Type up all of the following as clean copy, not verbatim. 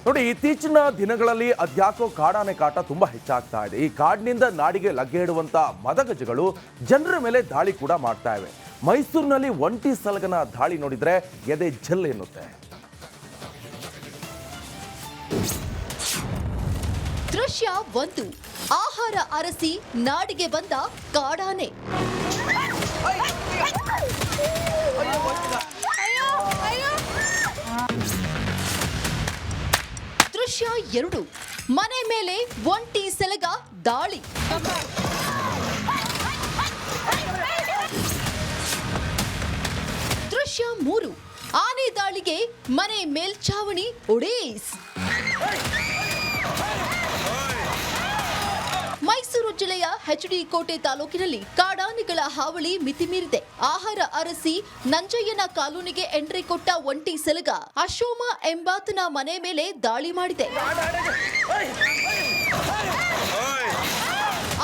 ನೋಡಿ, ಇತ್ತೀಚಿನ ದಿನಗಳಲ್ಲಿ ಅದ್ಯಾಕೋ ಕಾಡಾನೆ ಕಾಟ ತುಂಬಾ ಹೆಚ್ಚಾಗ್ತಾ ಇದೆ. ಈ ಕಾಡಿನಿಂದ ನಾಡಿಗೆ ಲಗ್ಗೆ ಇಡುವಂತ ಮದಗಜಗಳು ಜನರ ಮೇಲೆ ದಾಳಿ ಕೂಡ ಮಾಡ್ತಾ ಇವೆ. ಮೈಸೂರಿನಲ್ಲಿ ಒಂಟಿ ಸಲಗನ ದಾಳಿ ನೋಡಿದ್ರೆ ಎದೆ ಜಲ್ ಎನ್ನುತ್ತೆ. ದೃಶ್ಯ 1. ಆಹಾರ ಅರಸಿ ನಾಡಿಗೆ ಬಂದ ಕಾಡಾನೆ. ದೃಶ್ಯ 2. ಮನೆ ಮೇಲೆ ಒಂಟಿ ಸಲಗ ದಾಳಿ. ದೃಶ್ಯ 3. ಆನೆ ದಾಳಿಗೆ ಮನೆ ಮೇಲ್ಛಾವಣಿ ಒಡೇಸ್. ಮೈಸೂರು ಜಿಲ್ಲೆಯ ಎಚ್ಡಿ ಕೋಟೆ ತಾಲೂಕಿನಲ್ಲಿ ಕಾಡಾನೆಗಳ ಹಾವಳಿ ಮಿತಿಮೀರಿದೆ. ಆಹಾರ ಅರಸಿ ನಂಜಯ್ಯನ ಕಾಲೋನಿಗೆ ಎಂಟ್ರಿ ಕೊಟ್ಟ ಒಂಟಿ ಸಲಗ ಅಶೋಮ ಎಂಬಾತನ ಮನೆ ಮೇಲೆ ದಾಳಿ ಮಾಡಿದೆ.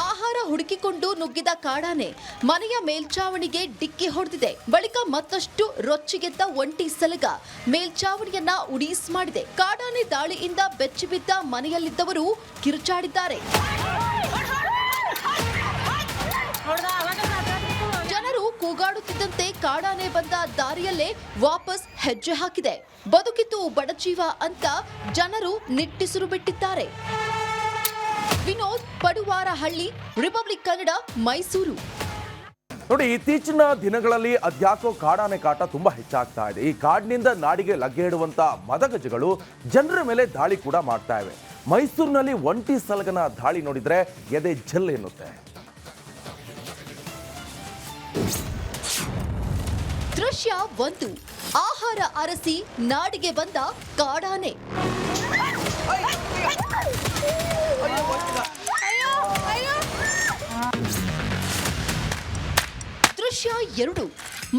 ಆಹಾರ ಹುಡುಕಿಕೊಂಡು ನುಗ್ಗಿದ ಕಾಡಾನೆ ಮನೆಯ ಮೇಲ್ಛಾವಣಿಗೆ ಡಿಕ್ಕಿ ಹೊಡೆದಿದೆ. ಬಳಿಕ ಮತ್ತಷ್ಟು ರೊಚ್ಚಿಗೆದ್ದ ಒಂಟಿ ಸಲಗ ಮೇಲ್ಛಾವಣಿಯನ್ನ ಉಡೀಸ್ ಮಾಡಿದೆ. ಕಾಡಾನೆ ದಾಳಿಯಿಂದ ಬೆಚ್ಚಿಬಿದ್ದ ಮನೆಯಲ್ಲಿದ್ದವರು ಕಿರುಚಾಡಿದ್ದಾರೆ. ಜನರು ಕೂಗಾಡುತ್ತಿದ್ದಂತೆ ಕಾಡಾನೆ ಬಂದ ದಾರಿಯಲ್ಲೇ ವಾಪಸ್ ಹೆಜ್ಜೆ ಹಾಕಿದೆ. ಬದುಕಿತು ಬಡಜೀವ ಅಂತ ಜನರು ನಿಟ್ಟುಸಿರು ಬಿಟ್ಟಿದ್ದಾರೆ. ವಿನೋದ್, ಪಡುವಾರಹಳ್ಳಿ, ರಿಪಬ್ಲಿಕ್ ಕನ್ನಡ, ಮೈಸೂರು. ನೋಡಿ, ಇತ್ತೀಚಿನ ದಿನಗಳಲ್ಲಿ ಅದ್ಯಾಕೋ ಕಾಡಾನೆ ಕಾಟ ತುಂಬಾ ಹೆಚ್ಚಾಗ್ತಾ ಇದೆ. ಈ ಕಾಡಿನಿಂದ ನಾಡಿಗೆ ಲಗ್ಗೆ ಇಡುವಂತ ಮದಗಜಗಳು ಜನರ ಮೇಲೆ ದಾಳಿ ಕೂಡ ಮಾಡ್ತಾ ಇವೆ. ಮೈಸೂರಿನಲ್ಲಿ ಒಂಟಿ ಸಲಗನ ದಾಳಿ ನೋಡಿದ್ರೆ ಎದೆ ಜಲ್ ಎನ್ನುತ್ತೆ. ದೃಶ್ಯ 1. ಆಹಾರ ಅರಸಿ ನಾಡಿಗೆ ಬಂದ ಕಾಡಾನೆ. ದೃಶ್ಯ 2.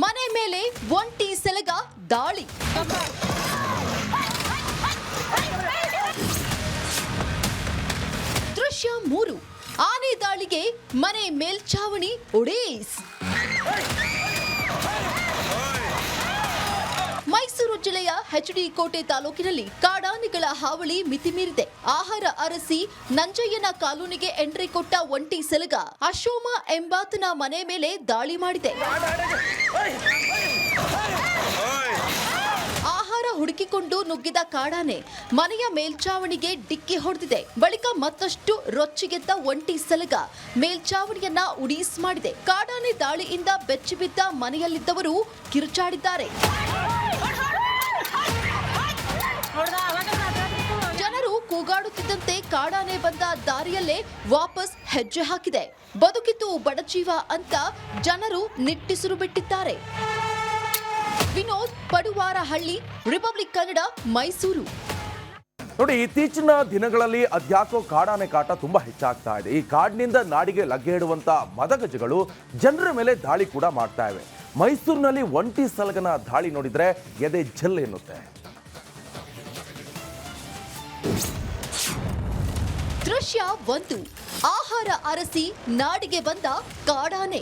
ಮನೆ ಮೇಲೆ ಒಂಟಿ ಸಲಗ ದಾಳಿ. ದೃಶ್ಯ 3. ಆನೆ ದಾಳಿಗೆ ಮನೆ ಮೇಲ್ಛಾವಣಿ ಒಡೇಸ್. ಮೈಸೂರು ಜಿಲ್ಲೆಯ ಎಚ್ಡಿ ಕೋಟೆ ತಾಲೂಕಿನಲ್ಲಿ ಕಾಡಾನೆಗಳ ಹಾವಳಿ ಮಿತಿಮೀರಿದೆ. ಆಹಾರ ಅರಸಿ ನಂಜಯ್ಯನ ಕಾಲೋನಿಗೆ ಎಂಟ್ರಿ ಕೊಟ್ಟ ಒಂಟಿ ಸಲಗ ಅಶೋಮ ಎಂಬಾತನ ಮನೆ ಮೇಲೆ ದಾಳಿ ಮಾಡಿದೆ. ಆಹಾರ ಹುಡುಕಿಕೊಂಡು ನುಗ್ಗಿದ ಕಾಡಾನೆ ಮನೆಯ ಮೇಲ್ಛಾವಣಿಗೆ ಡಿಕ್ಕಿ ಹೊಡೆದಿದೆ. ಬಳಿಕ ಮತ್ತಷ್ಟು ರೊಚ್ಚಿಗೆದ್ದ ಒಂಟಿ ಸಲಗ ಮೇಲ್ಛಾವಣಿಯನ್ನ ಉಡೀಸ್ ಮಾಡಿದೆ. ಕಾಡಾನೆ ದಾಳಿಯಿಂದ ಬೆಚ್ಚಿಬಿದ್ದ ಮನೆಯಲ್ಲಿದ್ದವರು ಕಿರುಚಾಡಿದ್ದಾರೆ. ಜನರು ಕೂಗಾಡುತ್ತಿದ್ದಂತೆ ಕಾಡಾನೆ ಬಂದ ದಾರಿಯಲ್ಲೇ ವಾಪಸ್ ಹೆಜ್ಜೆ ಹಾಕಿದೆ. ಬದುಕಿತು ಬಡಜೀವ ಅಂತ ಜನರು ನಿಟ್ಟುಸಿರು ಬಿಟ್ಟಿದ್ದಾರೆ. ವಿನೋದ್, ಪಡುವಾರಹಳ್ಳಿ, ರಿಪಬ್ಲಿಕ್ ಕನ್ನಡ, ಮೈಸೂರು. ನೋಡಿ, ಇತ್ತೀಚಿನ ದಿನಗಳಲ್ಲಿ ಅದ್ಯಾಕೋ ಕಾಡಾನೆ ಕಾಟ ತುಂಬಾ ಹೆಚ್ಚಾಗ್ತಾ ಇದೆ. ಈ ಕಾಡಿನಿಂದ ನಾಡಿಗೆ ಲಗ್ಗೆ ಇಡುವಂತ ಮದಗಜಗಳು ಜನರ ಮೇಲೆ ದಾಳಿ ಕೂಡ ಮಾಡ್ತಾ ಇವೆ. ಮೈಸೂರಿನಲ್ಲಿ ಒಂಟಿ ಸಲಗನ ದಾಳಿ ನೋಡಿದ್ರೆ ಎದೆ ಜಲ್ ಎನ್ನುತ್ತೆ. ದೃಶ್ಯ 1. ಆಹಾರ ಅರಸಿ ನಾಡಿಗೆ ಬಂದ ಕಾಡಾನೆ.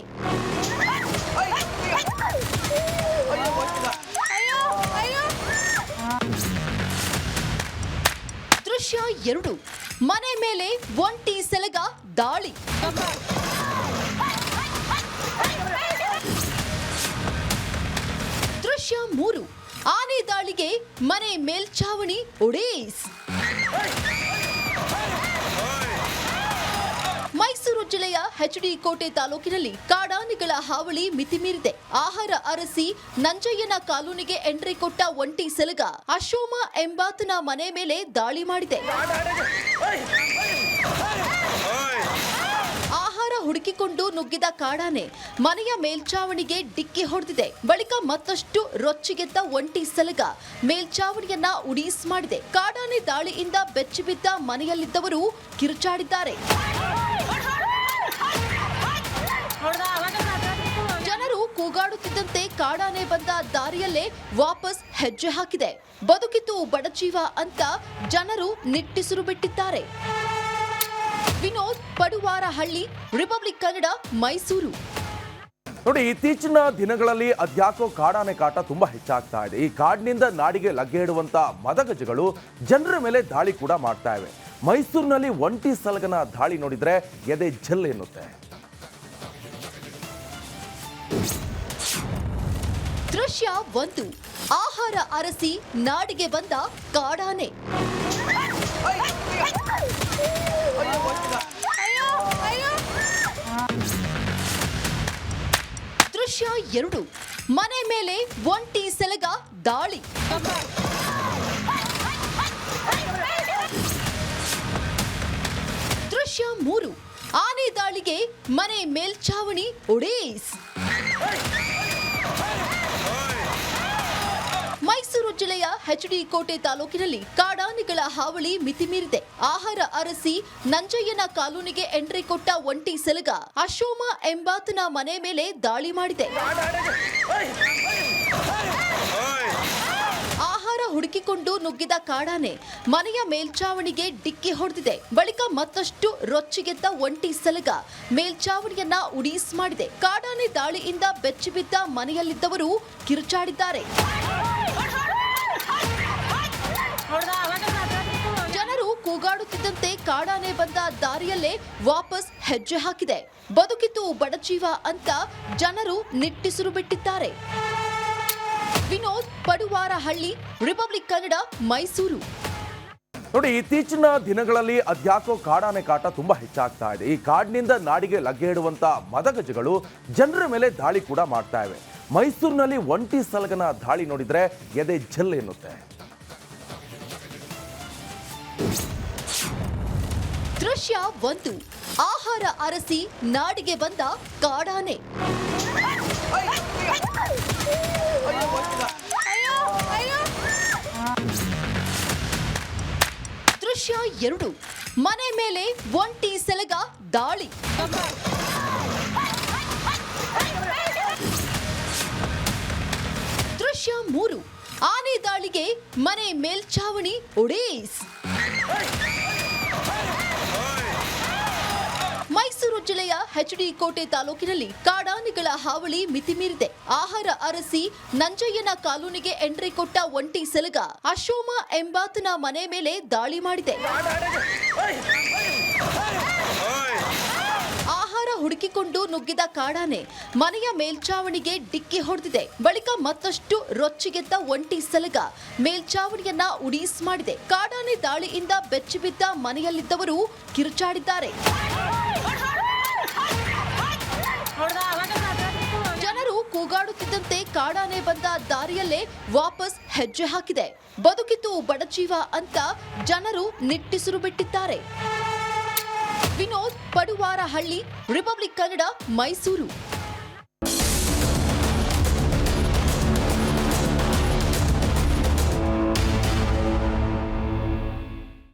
ದೃಶ್ಯ 2. ಮನೆ ಮೇಲೆ ಒಂಟಿ ಸಲಗ ದಾಳಿ. ದೃಶ್ಯ 3. ಆನೆ ದಾಳಿಗೆ ಮನೆ ಮೇಲ್ಛಾವಣಿ ಒಡೇಸ್. ಮೈಸೂರು ಜಿಲ್ಲೆಯ ಎಚ್ಡಿ ಕೋಟೆ ತಾಲೂಕಿನಲ್ಲಿ ಕಾಡಾನೆಗಳ ಹಾವಳಿ ಮಿತಿಮೀರಿದೆ. ಆಹಾರ ಅರಸಿ ನಂಜಯ್ಯನ ಕಾಲೋನಿಗೆ ಎಂಟ್ರಿ ಕೊಟ್ಟ ಒಂಟಿ ಸಲಗ ಅಶೋಮ ಎಂಬಾತನ ಮನೆ ಮೇಲೆ ದಾಳಿ ಮಾಡಿದೆ. ಆಹಾರ ಹುಡುಕಿಕೊಂಡು ನುಗ್ಗಿದ ಕಾಡಾನೆ ಮನೆಯ ಮೇಲ್ಛಾವಣಿಗೆ ಡಿಕ್ಕಿ ಹೊಡೆದಿದೆ. ಬಳಿಕ ಮತ್ತಷ್ಟು ರೊಚ್ಚಿಗೆದ್ದ ಒಂಟಿ ಸಲಗ ಮೇಲ್ಛಾವಣಿಯನ್ನ ಉಡೀಸ್ ಮಾಡಿದೆ. ಕಾಡಾನೆ ದಾಳಿಯಿಂದ ಬೆಚ್ಚಿಬಿದ್ದ ಮನೆಯಲ್ಲಿದ್ದವರು ಕಿರುಚಾಡಿದ್ದಾರೆ. ಜನರು ಕೂಗಾಡುತ್ತಿದ್ದಂತೆ ಕಾಡಾನೆ ಬಂದ ದಾರಿಯಲ್ಲೇ ವಾಪಸ್ ಹೆಜ್ಜೆ ಹಾಕಿದೆ. ಬದುಕಿತು ಬಡಜೀವ ಅಂತ ಜನರು ನಿಟ್ಟುಸಿರು ಬಿಟ್ಟಿದ್ದಾರೆ. ವಿನೋದ್, ಪಡುವಾರಹಳ್ಳಿ, ರಿಪಬ್ಲಿಕ್ ಕನ್ನಡ, ಮೈಸೂರು. ನೋಡಿ, ಇತ್ತೀಚಿನ ದಿನಗಳಲ್ಲಿ ಅದ್ಯಾಕೋ ಕಾಡಾನೆ ಕಾಟ ತುಂಬಾ ಹೆಚ್ಚಾಗ್ತಾ ಇದೆ. ಈ ಕಾಡಿನಿಂದ ನಾಡಿಗೆ ಲಗ್ಗೆ ಇಡುವಂತ ಮದಗಜಗಳು ಜನರ ಮೇಲೆ ದಾಳಿ ಕೂಡ ಮಾಡ್ತಾ ಇವೆ. ಮೈಸೂರಿನಲ್ಲಿ ಒಂಟಿ ಸಲಗನ ದಾಳಿ ನೋಡಿದ್ರೆ ಎದೆ ಜಲ್ ಎನ್ನುತ್ತೆ. ದೃಶ್ಯ 1. ಆಹಾರ ಅರಸಿ ನಾಡಿಗೆ ಬಂದ ಕಾಡಾನೆ. ದೃಶ್ಯ 2. ಮನೆ ಮೇಲೆ ಒಂಟಿ ಸಲಗ ದಾಳಿ. ದೃಶ್ಯ 3. ಆನೆ ದಾಳಿಗೆ ಮನೆ ಮೇಲ್ಛಾವಣಿ ಒಡೇಸ್. ಮೈಸೂರು ಜಿಲ್ಲೆಯ ಎಚ್.ಡಿ. ಕೋಟೆ ತಾಲೂಕಿನಲ್ಲಿ ಕಾಡಾನೆಗಳ ಹಾವಳಿ ಮಿತಿಮೀರಿದೆ. ಆಹಾರ ಅರಸಿ ನಂಜಯ್ಯನ ಕಾಲೋನಿಗೆ ಎಂಟ್ರಿ ಕೊಟ್ಟ ಒಂಟಿ ಸಲಗ ಅಶೋಮ ಎಂಬಾತನ ಮನೆ ಮೇಲೆ ದಾಳಿ ಮಾಡಿದೆ. ಆಹಾರ ಹುಡುಕಿಕೊಂಡು ನುಗ್ಗಿದ ಕಾಡಾನೆ ಮನೆಯ ಮೇಲ್ಛಾವಣಿಗೆ ಡಿಕ್ಕಿ ಹೊಡೆದಿದೆ. ಬಳಿಕ ಮತ್ತಷ್ಟು ರೊಚ್ಚಿಗೆದ್ದ ಒಂಟಿ ಸಲಗ ಮೇಲ್ಛಾವಣಿಯನ್ನ ಉಡೀಸ್ ಮಾಡಿದೆ. ಕಾಡಾನೆ ದಾಳಿಯಿಂದ ಬೆಚ್ಚಿಬಿದ್ದ ಮನೆಯಲ್ಲಿದ್ದವರು ಕಿರುಚಾಡಿದ್ದಾರೆ. ಜನರು ಕೂಗಾಡುತ್ತಿದ್ದಂತೆ ಕಾಡಾನೆ ಬಂದ ದಾರಿಯಲ್ಲೇ ವಾಪಸ್ ಹೆಜ್ಜೆ ಹಾಕಿದೆ. ಬದುಕಿತು ಬಡಜೀವ ಅಂತ ಜನರು ನಿಟ್ಟುಸಿರು ಬಿಟ್ಟಿದ್ದಾರೆ. ವಿನೋದ್, ಪಡುವಾರಹಳ್ಳಿ, ರಿಪಬ್ಲಿಕ್ ಕನ್ನಡ, ಮೈಸೂರು. ನೋಡಿ, ಇತ್ತೀಚಿನ ದಿನಗಳಲ್ಲಿ ಅದ್ಯಾಕೋ ಕಾಡಾನೆ ಕಾಟ ತುಂಬಾ ಹೆಚ್ಚಾಗ್ತಾ ಇದೆ. ಈ ಕಾಡಿನಿಂದ ನಾಡಿಗೆ ಲಗ್ಗೆ ಇಡುವಂತ ಮದಗಜಗಳು ಜನರ ಮೇಲೆ ದಾಳಿ ಕೂಡ ಮಾಡ್ತಾ ಇವೆ. ಮೈಸೂರಿನಲ್ಲಿ ಒಂಟಿ ಸಲಗನ ದಾಳಿ ನೋಡಿದ್ರೆ ಎದೆ ಜಲ್ ಎನ್ನುತ್ತೆ. ದೃಶ್ಯ 1. ಆಹಾರ ಅರಸಿ ನಾಡಿಗೆ ಬಂದ ಕಾಡಾನೆ. ದೃಶ್ಯ 2. ಮನೆ ಮೇಲೆ ಒಂಟಿ ಸಲಗ ದಾಳಿ. ದೃಶ್ಯ 3. ಆನೆ ದಾಳಿಗೆ ಮನೆ ಮೇಲ್ಛಾವಣಿ ಒಡೇಸ್. ಮೈಸೂರು ಜಿಲ್ಲೆಯ ಎಚ್.ಡಿ. ಕೋಟೆ ತಾಲೂಕಿನಲ್ಲಿ ಕಾಡಾನೆಗಳ ಹಾವಳಿ ಮಿತಿಮೀರಿದೆ. ಆಹಾರ ಅರಸಿ ನಂಜಯ್ಯನ ಕಾಲೋನಿಗೆ ಎಂಟ್ರಿ ಕೊಟ್ಟ ಒಂಟಿ ಸಲಗ ಅಶೋಮ ಎಂಬಾತನ ಮನೆ ಮೇಲೆ ದಾಳಿ ಮಾಡಿದೆ. ಆಹಾರ ಹುಡುಕಿಕೊಂಡು ನುಗ್ಗಿದ ಕಾಡಾನೆ ಮನೆಯ ಮೇಲ್ಛಾವಣಿಗೆ ಡಿಕ್ಕಿ ಹೊಡೆದಿದೆ. ಬಳಿಕ ಮತ್ತಷ್ಟು ರೊಚ್ಚಿಗೆದ್ದ ಒಂಟಿ ಸಲಗ ಮೇಲ್ಛಾವಣಿಯನ್ನ ಉಡೀಸ್ ಮಾಡಿದೆ. ಕಾಡಾನೆ ದಾಳಿಯಿಂದ ಬೆಚ್ಚಿಬಿದ್ದ ಮನೆಯಲ್ಲಿದ್ದವರು ಕಿರುಚಾಡಿದ್ದಾರೆ. ಜನರು ಕೂಗಾಡುತ್ತಿದ್ದಂತೆ ಕಾಡಾನೆ ಬಂದ ದಾರಿಯಲ್ಲೇ ವಾಪಸ್ ಹೆಜ್ಜೆ ಹಾಕಿದೆ. ಬದುಕಿತು ಬಡಜೀವ ಅಂತ ಜನರು ನಿಟ್ಟುಸಿರು ಬಿಟ್ಟಿದ್ದಾರೆ. ವಿನೋದ್, ಪಡುವಾರಹಳ್ಳಿ, ರಿಪಬ್ಲಿಕ್ ಕನ್ನಡ, ಮೈಸೂರು.